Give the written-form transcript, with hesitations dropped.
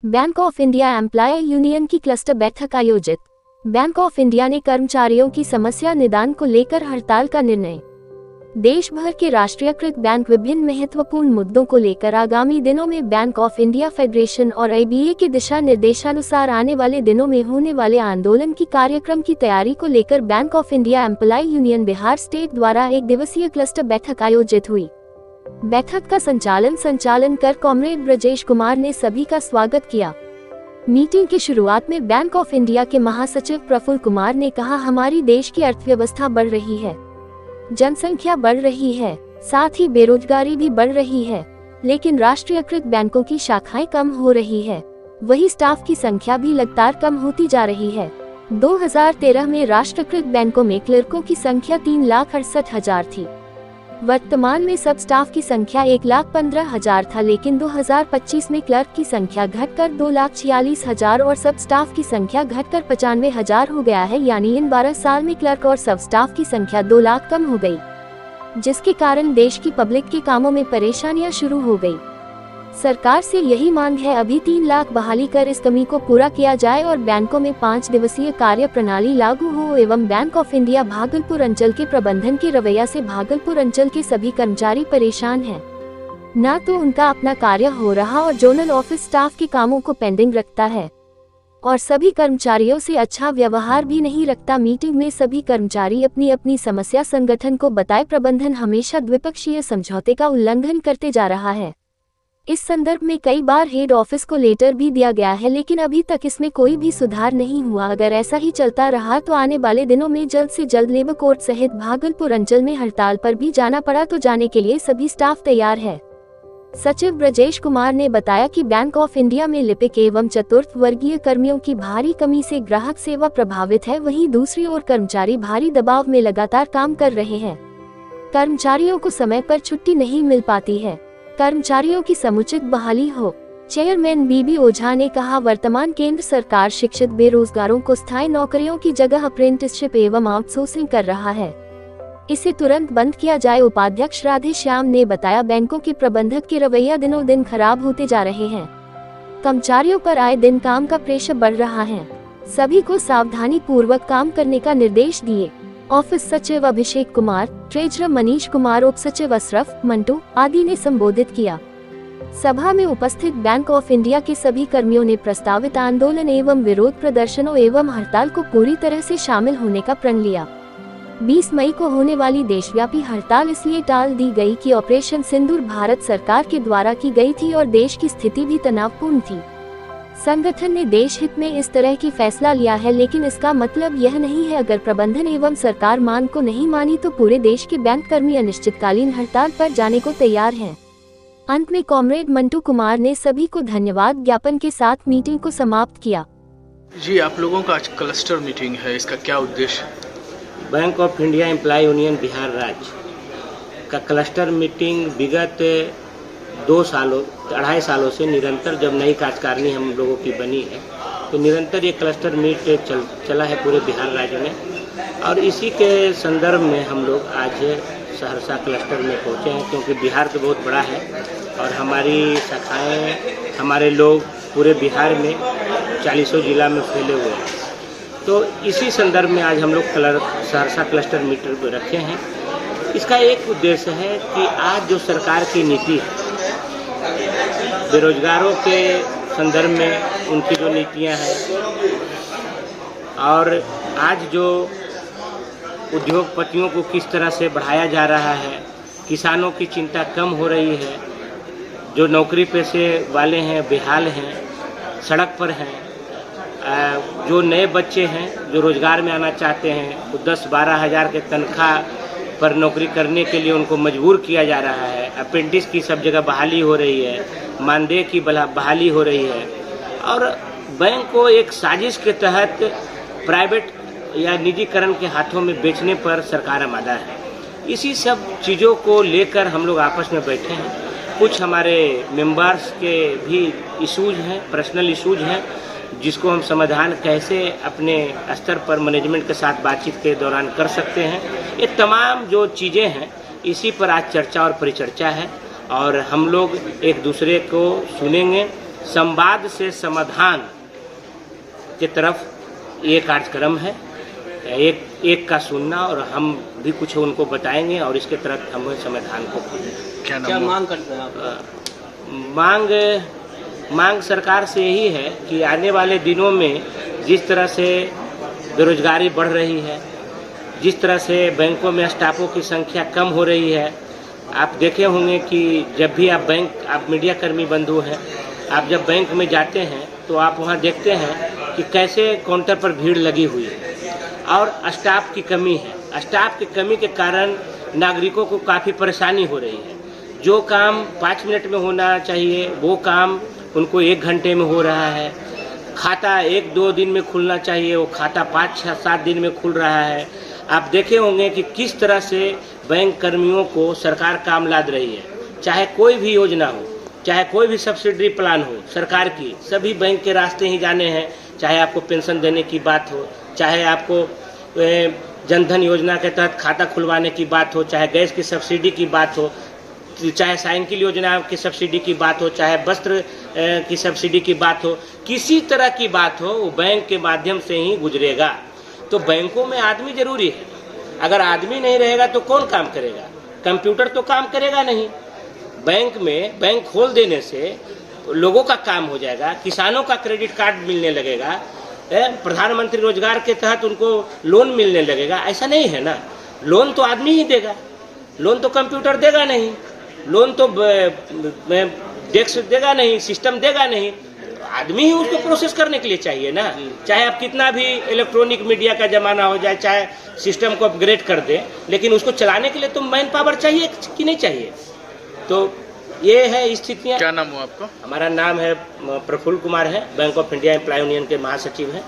Bank of India employ union की cluster बैठक आयोजित। बैंक ऑफ इंडिया ने कर्मचारियों की समस्या निदान को लेकर हड़ताल का निर्णय। देश भर के राष्ट्रीयकृत बैंक विभिन्न महत्वपूर्ण मुद्दों को लेकर आगामी दिनों में बैंक ऑफ इंडिया फेडरेशन और IBA के दिशा निर्देशानुसार आने वाले दिनों में होने वाले आंदोलन की कार्यक्रम की तैयारी को लेकर bank of India employ union बिहार स्टेट द्वारा एक दिवसीय क्लस्टर बैठक आयोजित हुई। बैठक का संचालन कर कॉमरेड ब्रजेश कुमार ने सभी का स्वागत किया। मीटिंग की शुरुआत में बैंक ऑफ इंडिया के महासचिव प्रफुल्ल कुमार ने कहा, हमारी देश की अर्थव्यवस्था बढ़ रही है, जनसंख्या बढ़ रही है, साथ ही बेरोजगारी भी बढ़ रही है, लेकिन राष्ट्रीयकृत बैंकों की शाखाएं कम हो रही है, वही स्टाफ की संख्या भी लगातार कम होती जा रही है। 2013 में राष्ट्रीयकृत बैंकों में क्लर्कों की संख्या 3,68,000 थी। वर्तमान में सब स्टाफ की संख्या 1,15,000 था, लेकिन 2025 में क्लर्क की संख्या घटकर 2,46,000 और सब स्टाफ की संख्या घटकर 95,000 हो गया है। यानी इन 12 साल में क्लर्क और सब स्टाफ की संख्या 2 लाख कम हो गई, जिसके कारण देश की पब्लिक के कामों में परेशानियां शुरू हो गई। सरकार से यही मांग है, अभी 3 लाख बहाली कर इस कमी को पूरा किया जाए और बैंकों में 5 दिवसीय कार्य प्रणाली लागू हो एवं बैंक ऑफ इंडिया भागलपुर अंचल के प्रबंधन के रवैया से भागलपुर अंचल के सभी कर्मचारी परेशान हैं। न तो उनका अपना कार्य हो रहा और जोनल ऑफिस स्टाफ के कामों को पेंडिंग रखता है और सभी कर्मचारियों से अच्छा व्यवहार भी नहीं रखता। मीटिंग में सभी कर्मचारी अपनी अपनी समस्या संगठन को बताए। प्रबंधन हमेशा द्विपक्षीय समझौते का उल्लंघन करते जा रहा है। इस संदर्भ में कई बार हेड ऑफिस को लेटर भी दिया गया है, लेकिन अभी तक इसमें कोई भी सुधार नहीं हुआ। अगर ऐसा ही चलता रहा तो आने वाले दिनों में जल्द से जल्द लेबर कोर्ट सहित भागलपुर अंचल में हड़ताल पर भी जाना पड़ा तो जाने के लिए सभी स्टाफ तैयार है। सचिव ब्रजेश कुमार ने बताया कि बैंक ऑफ इंडिया में लिपिक एवं चतुर्थ वर्गीय कर्मियों की भारी कमी से ग्राहक सेवा प्रभावित है, वहीं दूसरी ओर कर्मचारी भारी दबाव में लगातार काम कर रहे हैं। कर्मचारियों को समय पर छुट्टी नहीं मिल पाती है, कर्मचारियों की समुचित बहाली हो। चेयरमैन बीबी ओझा ने कहा, वर्तमान केंद्र सरकार शिक्षित बेरोजगारों को स्थायी नौकरियों की जगह अप्रेंटिसशिप एवं आउटसोर्सिंग कर रहा है, इसे तुरंत बंद किया जाए। उपाध्यक्ष राधे श्याम ने बताया, बैंकों के प्रबंधक के रवैया दिनों दिन खराब होते जा रहे हैं, कर्मचारियों पर आए दिन काम का प्रेशर बढ़ रहा है, सभी को सावधानी पूर्वक काम करने का निर्देश दिए। ऑफिस सचिव अभिषेक कुमार, ट्रेजरर मनीष कुमार, उप सचिव अशरफ, मंटू आदि ने संबोधित किया। सभा में उपस्थित बैंक ऑफ इंडिया के सभी कर्मियों ने प्रस्तावित आंदोलन एवं विरोध प्रदर्शनों एवं हड़ताल को पूरी तरह से शामिल होने का प्रण लिया। 20 मई को होने वाली देशव्यापी हड़ताल इसलिए टाल दी गई कि ऑपरेशन सिंदूर भारत सरकार के द्वारा की गई थी और देश की स्थिति भी तनावपूर्ण थी। संगठन ने देश हित में इस तरह की फैसला लिया है, लेकिन इसका मतलब यह नहीं है अगर प्रबंधन एवं सरकार मांग को नहीं मानी तो पूरे देश के बैंक कर्मी अनिश्चितकालीन हड़ताल पर जाने को तैयार हैं। अंत में कॉमरेड मंटू कुमार ने सभी को धन्यवाद ज्ञापन के साथ मीटिंग को समाप्त किया। जी, आप लोगों का आज क्लस्टर मीटिंग है, इसका क्या उद्देश्य? Bank of India employ union बिहार राज्य का क्लस्टर मीटिंग विगत 2.5 सालों से निरंतर, जब नई कार्यकारिणी हम लोगों की बनी है तो निरंतर ये क्लस्टर मीट चला है पूरे बिहार राज्य में। और इसी के संदर्भ में हम लोग आज सहरसा क्लस्टर में पहुंचे हैं, क्योंकि बिहार तो बहुत बड़ा है और हमारी शाखाएं, हमारे लोग पूरे बिहार में 40 जिला में फैले हुए हैं। तो इसी संदर्भ में आज हम लोग सहरसा क्लस्टर मीटर रखे हैं। इसका एक उद्देश्य है कि आज जो सरकार की नीति है, बेरोजगारों के संदर्भ में उनकी जो नीतियां हैं और आज जो उद्योगपतियों को किस तरह से बढ़ाया जा रहा है, किसानों की चिंता कम हो रही है, जो नौकरी पेशे वाले हैं बेहाल हैं, सड़क पर हैं, जो नए बच्चे हैं जो रोजगार में आना चाहते हैं वो 10-12 हज़ार के तनख्वाह पर नौकरी करने के लिए उनको मजबूर किया जा रहा है। अप्रेंटिस की सब जगह बहाली हो रही है, मानदेय की बहाली हो रही है और बैंक को एक साजिश के तहत प्राइवेट या निजीकरण के हाथों में बेचने पर सरकार आमादा है। इसी सब चीज़ों को लेकर हम लोग आपस में बैठे हैं। कुछ हमारे मेंबर्स के भी इशूज़ हैं, पर्सनल इशूज़ हैं, जिसको हम समाधान कैसे अपने स्तर पर मैनेजमेंट के साथ बातचीत के दौरान कर सकते हैं। ये तमाम जो चीज़ें हैं इसी पर आज चर्चा और परिचर्चा है और हम लोग एक दूसरे को सुनेंगे, संवाद से समाधान की तरफ ये कार्यक्रम है। एक का सुनना और हम भी कुछ उनको बताएंगे और इसके तरफ हम समाधान को खोजेंगे। क्या मांग करते हैं आप? मांग सरकार से यही है कि आने वाले दिनों में जिस तरह से बेरोजगारी बढ़ रही है, जिस तरह से बैंकों में स्टाफों की संख्या कम हो रही है, आप देखे होंगे कि जब भी आप मीडिया कर्मी बंधु हैं, आप जब बैंक में जाते हैं तो आप वहां देखते हैं कि कैसे काउंटर पर भीड़ लगी हुई है और स्टाफ की कमी है। स्टाफ की कमी के कारण नागरिकों को काफ़ी परेशानी हो रही है। जो काम 5 मिनट में होना चाहिए वो काम उनको 1 घंटे में हो रहा है। खाता 1-2 दिन में खुलना चाहिए वो खाता 5-6-7 दिन में खुल रहा है। आप देखे होंगे कि किस तरह से बैंक कर्मियों को सरकार काम लाद रही है। चाहे कोई भी योजना हो, चाहे कोई भी सब्सिडी प्लान हो सरकार की, सभी बैंक के रास्ते ही जाने हैं। चाहे आपको पेंशन देने की बात हो, चाहे आपको जनधन योजना के तहत खाता खुलवाने की बात हो, चाहे गैस की सब्सिडी की बात हो, चाहे साइकिल योजना की सब्सिडी की बात हो, चाहे वस्त्र की सब्सिडी की बात हो, किसी तरह की बात हो वो बैंक के माध्यम से ही गुजरेगा। तो बैंकों में आदमी जरूरी है। अगर आदमी नहीं रहेगा तो कौन काम करेगा? कंप्यूटर तो काम करेगा नहीं। बैंक खोल देने से लोगों का काम हो जाएगा, किसानों का क्रेडिट कार्ड मिलने लगेगा, प्रधानमंत्री रोजगार के तहत उनको लोन मिलने लगेगा। ऐसा नहीं है ना, लोन तो आदमी ही देगा, लोन तो कंप्यूटर देगा नहीं, लोन तो डेस्क देगा नहीं, सिस्टम देगा नहीं, आदमी ही उसको प्रोसेस करने के लिए चाहिए ना। चाहे आप कितना भी इलेक्ट्रॉनिक मीडिया का जमाना हो जाए, चाहे सिस्टम को अपग्रेड कर दे, लेकिन उसको चलाने के लिए तो मैन पावर चाहिए कि नहीं चाहिए। तो ये है स्थितियाँ। क्या नाम हो आपका? हमारा नाम है प्रफुल्ल कुमार है, bank of India employ union के महासचिव हैं।